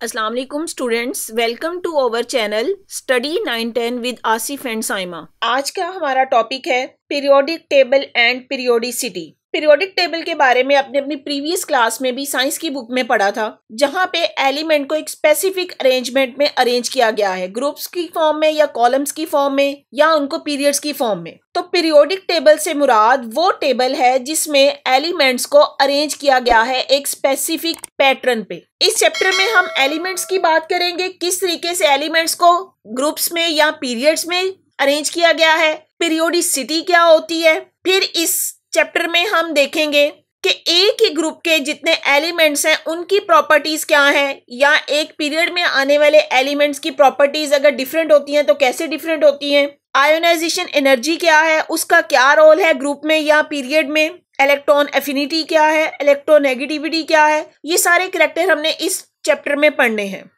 अस्सलाम वालेकुम students, welcome to our channel study 910 with Asif and Saima. आज का हमारा टॉपिक है periodic table and periodicity. Periodic table के बारे में आपने अपनी प्रीवियस क्लास में भी साइंस की बुक में पढ़ा था, जहां पे एलिमेंट को एक स्पेसिफिक अरेंजमेंट में अरेंज किया गया है, ग्रुप्स की फॉर्म में या कॉलम्स की फॉर्म में या उनको पीरियड्स की फॉर्म में। तो पीरियोडिक टेबल से मुराद वो टेबल है जिसमें एलिमेंट्स को अरेंज किया गया है एक स्पेसिफिक पैटर्न पे। इस चैप्टर में हम एलिमेंट्स की बात करेंगे, किस तरीके से एलिमेंट्स को ग्रुप्स में या पीरियड्स में अरेंज किया गया है, पीरियोडिसिटी क्या होती है। फिर इस चैप्टर में हम देखेंगे कि एक ही ग्रुप के जितने एलिमेंट्स हैं उनकी प्रॉपर्टीज क्या हैं, या एक पीरियड में आने वाले एलिमेंट्स की प्रॉपर्टीज अगर डिफरेंट होती हैं तो कैसे डिफरेंट होती हैं। आयोनाइजेशन एनर्जी क्या है, उसका क्या रोल है ग्रुप में या पीरियड में। इलेक्ट्रॉन एफिनिटी क्या है, इलेक्ट्रोनेगेटिविटी क्या है, ये सारे करैक्टर हमने इस चैप्टर में पढ़ने हैं।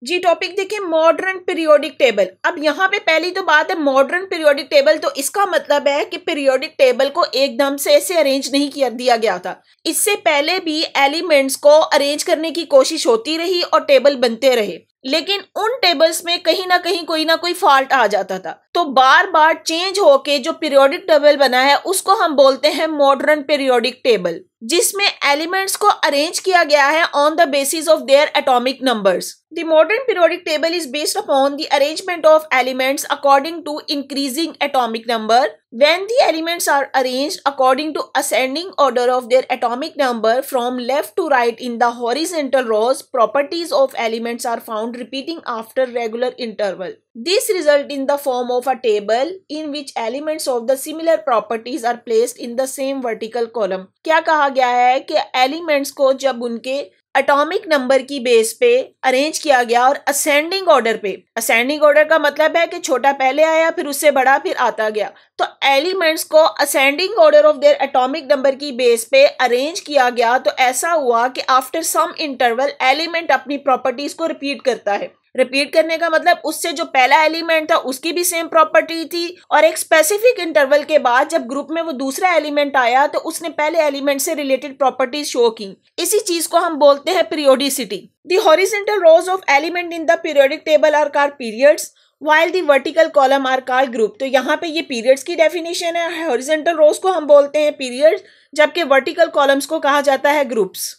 जी टॉपिक देखिए, मॉडर्न पीरियोडिक टेबल। अब यहाँ पे पहली तो बात है मॉडर्न पीरियोडिक टेबल, तो इसका मतलब है कि पीरियोडिक टेबल को एकदम से ऐसे अरेंज नहीं किया दिया गया था। इससे पहले भी एलिमेंट्स को अरेंज करने की कोशिश होती रही और टेबल बनते रहे, लेकिन उन टेबल्स में कहीं ना कहीं कोई ना कोई फॉल्ट आ जाता था। तो बार बार चेंज होके जो पीरियोडिक टेबल बना है उसको हम बोलते हैं मॉडर्न पीरियोडिक टेबल, जिसमें एलिमेंट्स को अरेंज किया गया है on the basis of their atomic numbers. The modern periodic table is based upon the arrangement of elements according to increasing atomic number. When the elements are arranged according to ascending order of their atomic number from left to right in the horizontal rows, properties of elements are found repeating after regular interval. This result in the form of a table in which elements of the similar properties are placed in the same vertical column. क्या कहा गया है कि elements को जब उनके atomic number की base पे अरेंज किया गया और असेंडिंग ऑर्डर पे, असेंडिंग ऑर्डर का मतलब है कि छोटा पहले आया फिर उससे बड़ा फिर आता गया, तो एलिमेंट्स को ascending order of their atomic number की बेस पे अरेंज किया गया। तो ऐसा हुआ कि आफ्टर सम इंटरवल एलिमेंट अपनी प्रॉपर्टीज को रिपीट करता है। रिपीट करने का मतलब उससे जो पहला एलिमेंट था उसकी भी सेम प्रॉपर्टी थी, और एक स्पेसिफिक इंटरवल के बाद जब ग्रुप में वो दूसरा एलिमेंट आया तो उसने पहले एलिमेंट से रिलेटेड प्रॉपर्टीज शो की। इसी चीज को हम बोलते हैं periodicity. The horizontal rows of element in the periodic table are called periods while the vertical column are called group। तो यहाँ पे ये periods की definition है। हॉरिजॉन्टल रोज को हम बोलते हैं periods, जबकि vertical columns को कहा जाता है groups।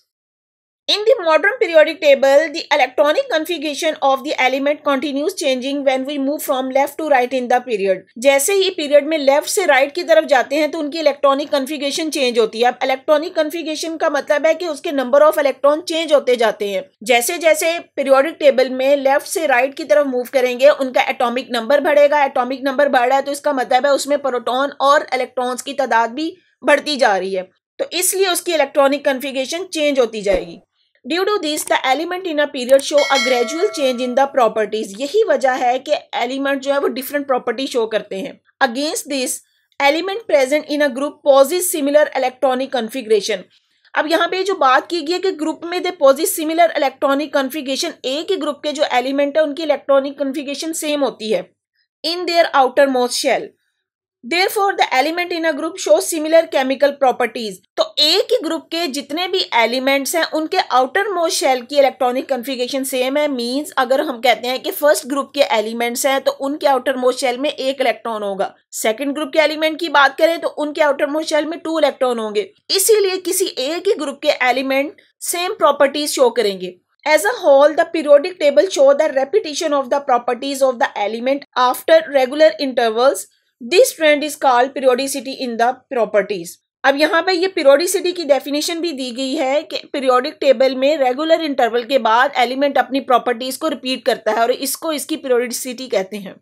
In the modern periodic table, the electronic configuration of the element continues changing when we move from left to right in the period। जैसे ही पीरियड में लेफ्ट से राइट की तरफ जाते हैं तो उनकी इलेक्ट्रॉनिक कन्फिगरेशन चेंज होती है। अब इलेक्ट्रॉनिक कन्फिगरेशन का मतलब है कि उसके नंबर ऑफ इलेक्ट्रॉन चेंज होते जाते हैं। जैसे जैसे पीरियोडिक टेबल में लेफ्ट से राइट की तरफ मूव करेंगे उनका एटॉमिक नंबर बढ़ेगा। एटॉमिक नंबर बढ़ रहा है तो इसका मतलब है उसमें प्रोटॉन और इलेक्ट्रॉन्स की तादाद भी बढ़ती जा रही है, तो इसलिए उसकी इलेक्ट्रॉनिक कन्फिगरेशन चेंज होती जाएगी। Due to this, the element in a period show a gradual change in the properties। यही वजह है कि एलिमेंट जो है वो डिफरेंट प्रॉपर्टी शो करते हैं। Against this, element present in a group possess similar electronic configuration। अब यहाँ पे जो बात की गई है कि ग्रुप में दे possess similar electronic configuration, एक ही ग्रुप के जो एलिमेंट है उनकी इलेक्ट्रॉनिक कन्फिगरेशन सेम होती है in their outermost shell। Therefore, the element in a group shows similar chemical properties। तो एक ही ग्रुप के जितने भी एलिमेंट्स हैं उनके आउटर मोस्ट शेल की इलेक्ट्रॉनिक कन्फिगरेशन सेम है। मींस अगर हम कहते हैं कि फर्स्ट ग्रुप के एलिमेंट्स हैं तो उनके आउटर मोस्ट शेल में एक इलेक्ट्रॉन होगा। सेकंड ग्रुप के एलिमेंट की बात करें तो उनके आउटर मोस्ट शेल में 2 इलेक्ट्रॉन होंगे। इसीलिए किसी एक ही ग्रुप के एलिमेंट सेम प्रॉपर्टीज शो करेंगे। As a whole, the periodic table show the repetition of the properties of the element after regular intervals। This trend is called periodicity in the properties। अब यहाँ पे ये periodicity की definition भी दी गई है कि periodic table में regular interval के बाद element अपनी properties को repeat करता है और इसको इसकी periodicity कहते हैं।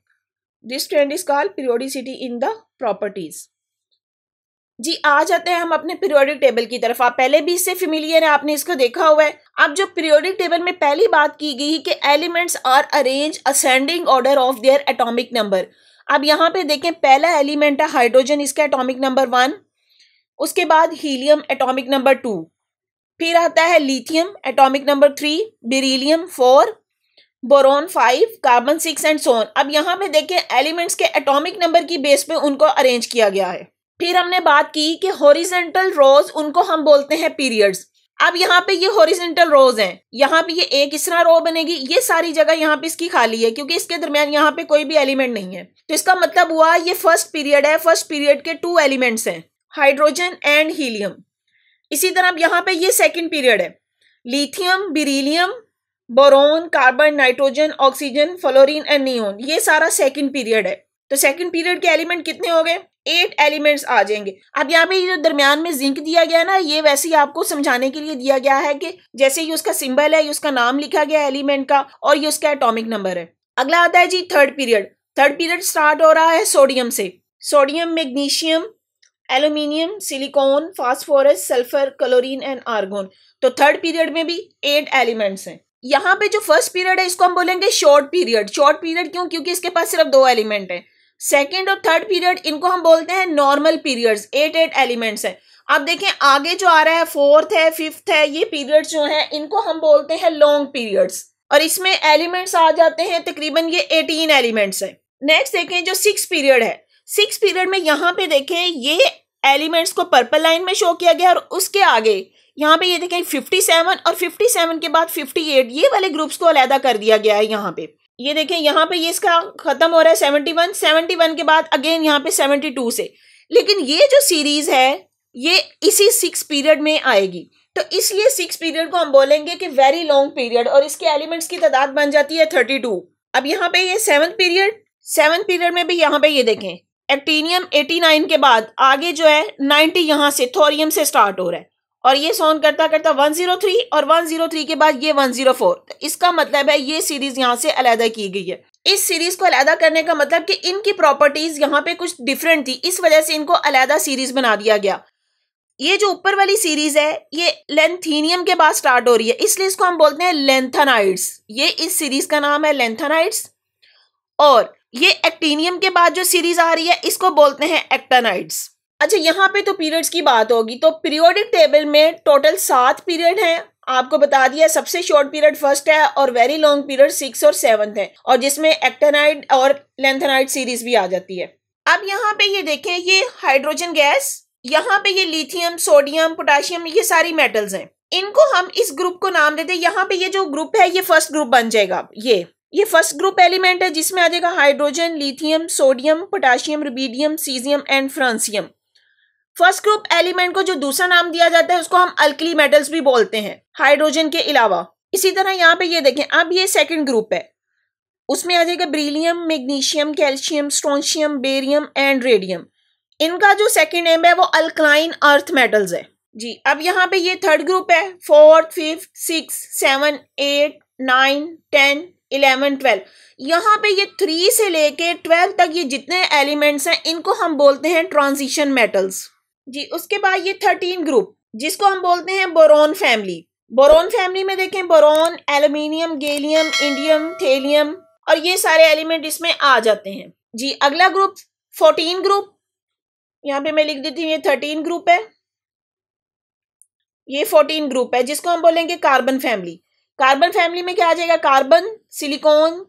This trend is called periodicity in the properties। जी आ जाते हैं हम अपने पीरियोडिक टेबल की तरफ। आप पहले भी इससे फेमिलियर है, आपने इसको देखा हुआ है। अब जो पीरियोडिक टेबल में पहली बात की गई कि elements are arrange ascending order of their atomic number. अब यहाँ पे देखें, पहला एलिमेंट है हाइड्रोजन, इसका एटॉमिक नंबर 1, उसके बाद हीलियम एटॉमिक नंबर 2, फिर आता है lithium atomic number 3, beryllium 4, boron 5, carbon 6 and so on. अब यहाँ पे देखें एलिमेंट्स के एटॉमिक नंबर की बेस पे उनको अरेंज किया गया है। फिर हमने बात की कि हॉरिजॉन्टल रोज उनको हम बोलते हैं पीरियड्स। अब यहाँ पे ये हॉरिजॉन्टल रोज हैं, यहाँ पे ये एक इस तरह रो बनेगी, ये सारी जगह यहाँ पे इसकी खाली है क्योंकि इसके दरमियान यहाँ पे कोई भी एलिमेंट नहीं है। तो इसका मतलब हुआ ये फर्स्ट पीरियड है, फर्स्ट पीरियड के 2 एलिमेंट्स हैं, हाइड्रोजन एंड हीलियम। इसी तरह यहाँ पे ये सेकेंड पीरियड है, lithium, beryllium, boron, carbon, nitrogen, oxygen, fluorine and neon, ये सारा सेकेंड पीरियड है। तो सेकंड पीरियड के एलिमेंट कितने हो गए? 8 एलिमेंट्स आ जाएंगे। अब यहाँ पे ये जो दरमियान में जिंक दिया गया ना, ये वैसे ही आपको समझाने के लिए दिया गया है कि जैसे ये उसका सिंबल है, ये उसका नाम लिखा गया है एलिमेंट का और ये उसका एटॉमिक नंबर है। अगला आता है जी third period. Third period start हो रहा है सोडियम से। Sodium, magnesium, aluminium, silicon, phosphorus, sulphur, chlorine and argon. तो थर्ड पीरियड में भी 8 एलिमेंट्स हैं। यहाँ पे जो फर्स्ट पीरियड है इसको हम बोलेंगे शॉर्ट पीरियड। शॉर्ट पीरियड क्यों? क्योंकि इसके पास सिर्फ 2 एलिमेंट है। सेकेंड और थर्ड पीरियड इनको हम बोलते हैं नॉर्मल पीरियड्स, 8 एलिमेंट्स हैं। अब देखें आगे जो आ रहा है फोर्थ है, फिफ्थ है, ये पीरियड्स जो हैं इनको हम बोलते हैं लॉन्ग पीरियड्स और इसमें एलिमेंट्स आ जाते हैं तकरीबन ये 18 एलिमेंट्स हैं। नेक्स्ट देखें जो 6 पीरियड है। 6 पीरियड में यहाँ पे देखें ये एलिमेंट्स को पर्पल लाइन में शो किया गया और उसके आगे यहाँ पे ये देखें 57 और 57 के बाद 58, ये वाले ग्रुप्स को अलहदा कर दिया गया है। यहाँ पे ये देखें, यहाँ पे ये इसका खत्म हो रहा है 71 के बाद अगेन यहाँ पे 72 से। लेकिन ये जो सीरीज है ये इसी 6 पीरियड में आएगी, तो इसलिए 6 पीरियड को हम बोलेंगे कि वेरी लॉन्ग पीरियड और इसके एलिमेंट्स की तादाद बन जाती है 32। अब यहाँ पे ये 7th पीरियड में भी यहाँ पे ये देखें एक्टीनियम 89 के बाद आगे जो है 90 यहाँ से थोरियम से स्टार्ट हो रहा है और ये सोन करता करता 103 और 103 के बाद ये 104। इसका मतलब है ये सीरीज यहाँ से अलहदा की गई है। इस सीरीज को अलहदा करने का मतलब कि इनकी प्रॉपर्टीज यहाँ पे कुछ डिफरेंट थी, इस वजह से इनको अलहदा सीरीज बना दिया गया। ये जो ऊपर वाली सीरीज है ये लेंथीनियम के बाद स्टार्ट हो रही है, इसलिए इसको हम बोलते हैं लेंथेनाइड्स। ये इस सीरीज का नाम है लेंथेनाइड्स। और ये एक्टीनियम के बाद जो सीरीज आ रही है इसको बोलते हैं एक्टानाइड्स। अच्छा, यहाँ पे तो पीरियड्स की बात होगी, तो पीरियोडिक टेबल में टोटल 7 पीरियड हैं। आपको बता दिया सबसे शॉर्ट पीरियड फर्स्ट है और वेरी लॉन्ग पीरियड 6 और 7 है और जिसमें एक्टेनाइड और लेंथेनाइड सीरीज भी आ जाती है। अब यहाँ पे ये देखें ये हाइड्रोजन गैस, यहाँ पे ये लिथियम, सोडियम, पोटाशियम, ये सारी मेटल्स हैं। इनको हम इस ग्रुप को नाम देते हैं। यहाँ पे ये जो ग्रुप है ये फर्स्ट ग्रुप बन जाएगा। ये फर्स्ट ग्रुप एलिमेंट है जिसमें आ जाएगा hydrogen, lithium, sodium, potassium, rubidium, caesium and francium. First group element को जो दूसरा नाम दिया जाता है उसको हम अल्कली मेटल्स भी बोलते हैं हाइड्रोजन के अलावा। इसी तरह यहाँ पे ये देखें अब ये सेकंड ग्रुप है, उसमें आ जाएगा beryllium, magnesium, calcium, strontium, barium and radium. इनका जो सेकंड नेम है वो अल्कलाइन अर्थ मेटल्स है जी। अब यहाँ पे ये थर्ड ग्रुप है, 4th, 5th, 6th, 7th, 8th, 9th, 10th, 11th, 12th। यहाँ पे ये 3 से लेके 12 तक ये जितने एलिमेंट्स हैं इनको हम बोलते हैं ट्रांजिशन मेटल्स जी। उसके बाद ये 13 ग्रुप जिसको हम बोलते हैं बोरोन फैमिली। बोरोन फैमिली में देखें boron, aluminium, gallium, indium, thallium और ये सारे एलिमेंट इसमें आ जाते हैं जी। अगला ग्रुप 14 ग्रुप, यहाँ पे मैं लिख देती हूँ ये 13 ग्रुप है, ये 14 ग्रुप है जिसको हम बोलेंगे कार्बन फैमिली। कार्बन फैमिली में क्या आ जाएगा? Carbon, silicon,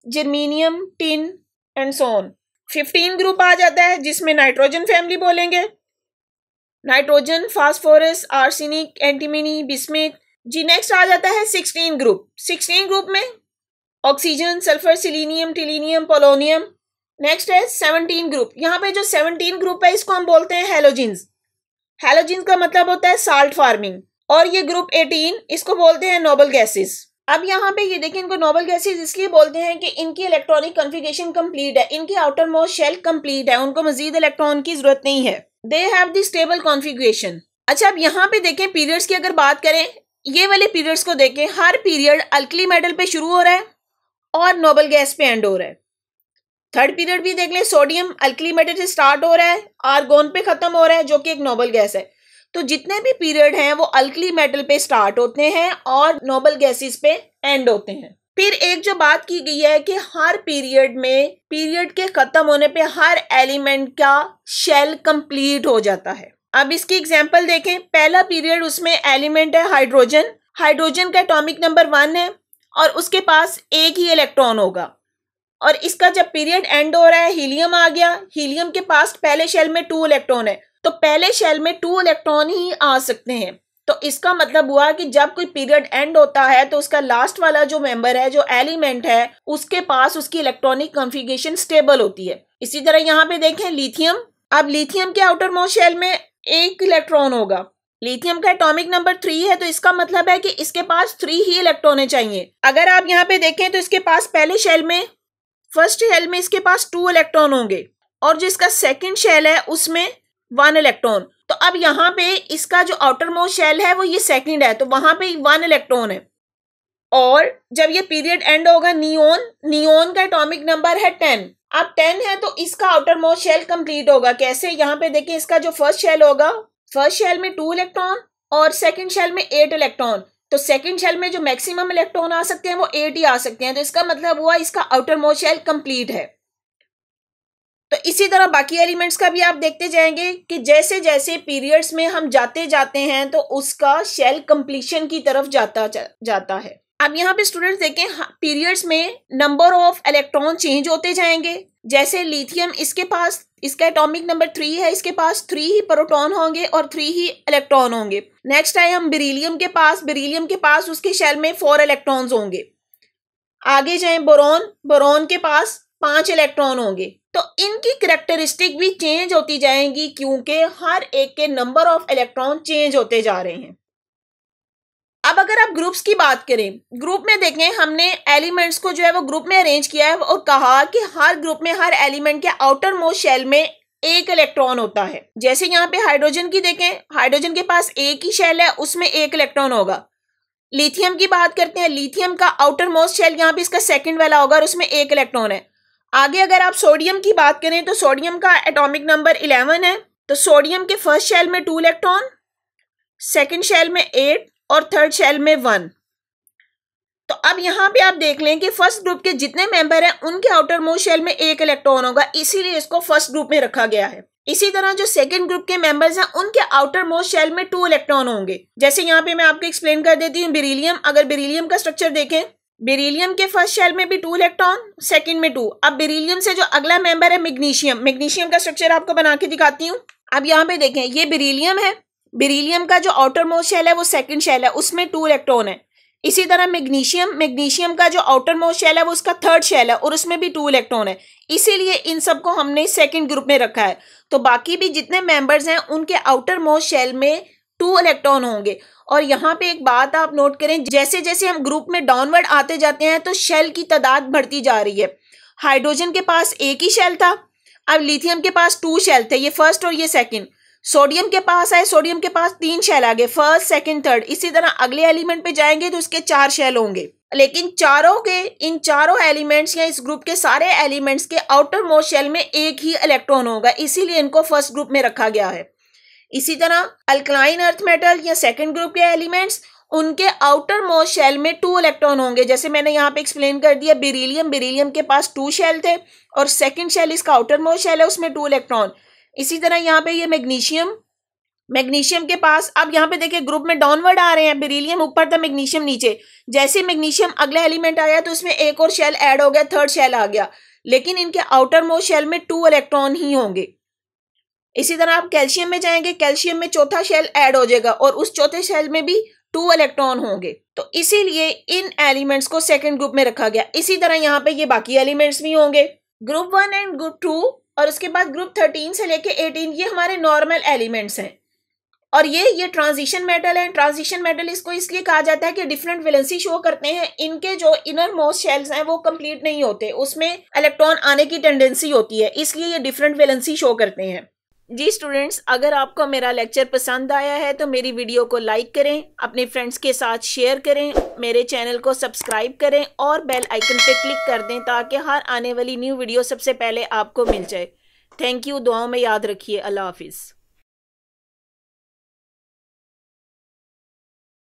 germanium, tin and so on. 15 group आ जाता है जिसमें नाइट्रोजन फैमिली बोलेंगे, nitrogen, phosphorus, arsenic, antimony, bismuth जी। नेक्स्ट आ जाता है 16 ग्रुप। 16 ग्रुप में oxygen, sulphur, selenium, tellurium, polonium. Next है 17 ग्रुप। यहाँ पे जो 17 ग्रुप है इसको हम बोलते हैं हैलोजिन्स। हैलोजिन्स का मतलब होता है साल्ट फार्मिंग। और ये ग्रुप 18 इसको बोलते हैं नोबल गैसेस। अब यहाँ पे ये देखिए इनको नोबल गैसेस इसलिए बोलते हैं कि इनकी इलेक्ट्रॉनिक कॉन्फ़िगरेशन कंप्लीट है, इनकी आउटर मोस्ट शेल कंप्लीट है, उनको मजीद इलेक्ट्रॉन की जरूरत नहीं है। They have the stable configuration. अच्छा, अब यहाँ पे देखें पीरियड्स की अगर बात करें, ये वाले पीरियड्स को देखें, हर पीरियड अल्कली मेटल पे शुरू हो रहा है और नोबल गैस पे एंड हो रहा है। थर्ड पीरियड भी देख लें, सोडियम अल्कली मेटल से स्टार्ट हो रहा है, आर्गोन पे खत्म हो रहा है जो कि एक नोबल गैस है। तो जितने भी पीरियड हैं वो अल्कली मेटल पे स्टार्ट होते हैं और नोबल गैसेस पे एंड होते हैं। फिर एक जो बात की गई है कि हर पीरियड में पीरियड के खत्म होने पे हर एलिमेंट का शेल कंप्लीट हो जाता है। अब इसकी एग्जांपल देखें। पहला पीरियड उसमें एलिमेंट है हाइड्रोजन। हाइड्रोजन का एटॉमिक नंबर 1 है और उसके पास एक ही इलेक्ट्रॉन होगा। और इसका जब पीरियड एंड हो रहा है हीलियम आ गया। हीलियम के पास पहले शेल में 2 इलेक्ट्रॉन है, तो पहले शेल में 2 इलेक्ट्रॉन ही आ सकते हैं। तो इसका मतलब हुआ कि जब कोई पीरियड एंड होता है तो उसका लास्ट वाला जो मेंबर है, जो एलिमेंट है, उसके पास उसकी इलेक्ट्रॉनिक कॉन्फ़िगरेशन स्टेबल होती है। इसी तरह यहाँ पे देखें लिथियम। अब लिथियम के आउटर मोस्ट शेल में एक इलेक्ट्रॉन होगा। लिथियम का एटॉमिक नंबर 3 है, तो इसका मतलब है कि इसके पास 3 ही इलेक्ट्रॉन चाहिए। अगर आप यहाँ पे देखें तो इसके पास पहले शेल में, फर्स्ट शेल में इसके पास 2 इलेक्ट्रॉन होंगे और जो इसका सेकंड शेल है उसमें 1 इलेक्ट्रॉन। तो अब यहाँ पे इसका जो आउटर मोस्ट शेल है वो ये सेकंड है, तो वहां पे 1 इलेक्ट्रॉन है। और जब ये पीरियड एंड होगा, नियोन का एटॉमिक नंबर है 10। अब 10 है तो इसका आउटर मोस्ट शेल कंप्लीट होगा। कैसे? यहाँ पे देखिए, इसका जो फर्स्ट शेल होगा, फर्स्ट शेल में 2 इलेक्ट्रॉन और सेकंड शेल में 8 इलेक्ट्रॉन। तो सेकंड शेल में जो मैक्सिमम इलेक्ट्रॉन आ सकते हैं वो 8 ही आ सकते हैं। तो इसका मतलब हुआ इसका आउटर मोस्ट शेल कंप्लीट है। तो इसी तरह बाकी एलिमेंट्स का भी आप देखते जाएंगे कि जैसे जैसे पीरियड्स में हम जाते हैं तो उसका शेल कंप्लीशन की तरफ जाता है। अब यहाँ पे स्टूडेंट्स देखें, पीरियड्स में नंबर ऑफ इलेक्ट्रॉन चेंज होते जाएंगे। जैसे लिथियम, इसके पास इसका एटॉमिक नंबर 3 है, इसके पास 3 ही प्रोटॉन होंगे और 3 ही इलेक्ट्रॉन होंगे। नेक्स्ट आए हम बेरिलियम के पास उसके शेल में 4 इलेक्ट्रॉन्स होंगे। आगे जाएं बोरॉन के पास 5 इलेक्ट्रॉन होंगे। तो इनकी कैरेक्टरिस्टिक भी चेंज होती जाएंगी क्योंकि हर एक के नंबर ऑफ इलेक्ट्रॉन चेंज होते जा रहे हैं। अब अगर आप ग्रुप्स की बात करें, ग्रुप में देखें, हमने एलिमेंट्स को जो है वो ग्रुप में अरेंज किया है और कहा कि हर ग्रुप में हर एलिमेंट के आउटर मोस्ट शेल में एक इलेक्ट्रॉन होता है। जैसे यहाँ पे हाइड्रोजन की देखें, हाइड्रोजन के पास एक ही शेल है, उसमें एक इलेक्ट्रॉन होगा। लिथियम की बात करते हैं, लिथियम का आउटर मोस्ट शेल यहाँ पे इसका सेकंड वाला होगा और उसमें एक इलेक्ट्रॉन है। आगे अगर आप सोडियम की बात करें तो सोडियम का एटॉमिक नंबर 11 है। तो सोडियम के फर्स्ट शेल में 2 इलेक्ट्रॉन, सेकंड शेल में 8 और थर्ड शेल में 1। तो अब यहाँ पे आप देख लें कि फर्स्ट ग्रुप के जितने मेंबर हैं उनके आउटर मोस्ट शेल में एक इलेक्ट्रॉन होगा, इसीलिए इसको फर्स्ट ग्रुप में रखा गया है। इसी तरह जो सेकंड ग्रुप के मेंबर्स हैं उनके आउटर मोस्ट शेल में 2 इलेक्ट्रॉन होंगे। जैसे यहाँ पे मैं आपको एक्सप्लेन कर देती हूँ बेरिलियम। अगर बेरिलियम का स्ट्रक्चर देखें, बेरिलियम के फर्स्ट शेल में भी 2 इलेक्ट्रॉन, सेकंड में 2। अब बेरिलियम से जो अगला मेंबर है मैग्नीशियम का स्ट्रक्चर आपको बना के दिखाती हूँ। अब यहाँ पे देखें, ये बेरिलियम है। बेरिलियम का जो आउटर मोस्ट शेल है वो सेकंड शेल है, उसमें 2 इलेक्ट्रॉन है। इसी तरह मैग्नीशियम का जो आउटर मोस्ट शेल है वो उसका थर्ड शेल है और उसमें भी 2 इलेक्ट्रॉन है, इसीलिए इन सबको हमने सेकंड ग्रुप में रखा है। तो बाकी भी जितने मेंबर्स हैं उनके आउटर मोस्ट शेल में 2 इलेक्ट्रॉन होंगे। और यहाँ पे एक बात आप नोट करें, जैसे जैसे हम ग्रुप में डाउनवर्ड आते जाते हैं तो शेल की तादाद बढ़ती जा रही है। हाइड्रोजन के पास एक ही शेल था, अब लिथियम के पास 2 शेल थे, ये फर्स्ट और ये सेकंड। सोडियम के पास 3 शेल आ गए, फर्स्ट सेकंड थर्ड। इसी तरह अगले एलिमेंट पे जाएंगे तो उसके 4 शेल होंगे। लेकिन इन चारों एलिमेंट्स या इस ग्रुप के सारे एलिमेंट्स के आउटर मोस्ट शेल में एक ही इलेक्ट्रॉन होगा, इसीलिए इनको फर्स्ट ग्रुप में रखा गया है। इसी तरह अल्कलाइन अर्थ मेटल या सेकंड ग्रुप के एलिमेंट्स, उनके आउटर मोस्ट शेल में 2 इलेक्ट्रॉन होंगे। जैसे मैंने यहाँ पे एक्सप्लेन कर दिया, बेरिलियम के पास 2 शेल थे और सेकंड शेल इसका आउटर मोस्ट शेल है, उसमें 2 इलेक्ट्रॉन। इसी तरह यहाँ पे ये मैग्नीशियम के पास, अब यहाँ पे देखिए ग्रुप में डाउनवर्ड आ रहे हैं, बेरिलियम ऊपर था, मैग्नीशियम नीचे। जैसे मैग्नीशियम अगला एलिमेंट आया तो उसमें एक और शेल ऐड हो गया, थर्ड शेल आ गया, लेकिन इनके आउटर मोस्ट शेल में 2 इलेक्ट्रॉन ही होंगे। इसी तरह आप कैल्शियम में जाएंगे, कैल्शियम में चौथा शेल ऐड हो जाएगा और उस चौथे शेल में भी 2 इलेक्ट्रॉन होंगे। तो इसीलिए इन एलिमेंट्स को सेकंड ग्रुप में रखा गया। इसी तरह यहाँ पे ये बाकी एलिमेंट्स भी होंगे, ग्रुप 1 एंड ग्रुप 2, और उसके बाद ग्रुप 13 से लेके 18 ये हमारे नॉर्मल एलिमेंट्स हैं। और ये ट्रांजिशन मेटल है। ट्रांजिशन मेटल इसको इसलिए कहा जाता है कि डिफरेंट वैलेंसी शो करते हैं। इनके जो इनर मोस्ट शेल्स हैं वो कंप्लीट नहीं होते, उसमें इलेक्ट्रॉन आने की टेंडेंसी होती है, इसलिए ये डिफरेंट वैलेंसी शो करते हैं। जी स्टूडेंट्स, अगर आपको मेरा लेक्चर पसंद आया है तो मेरी वीडियो को लाइक करें, अपने फ्रेंड्स के साथ शेयर करें, मेरे चैनल को सब्सक्राइब करें और बेल आइकन पे क्लिक कर दें ताकि हर आने वाली न्यू वीडियो सबसे पहले आपको मिल जाए। थैंक यू, दुआओं में याद रखिए। अल्लाह हाफिज़।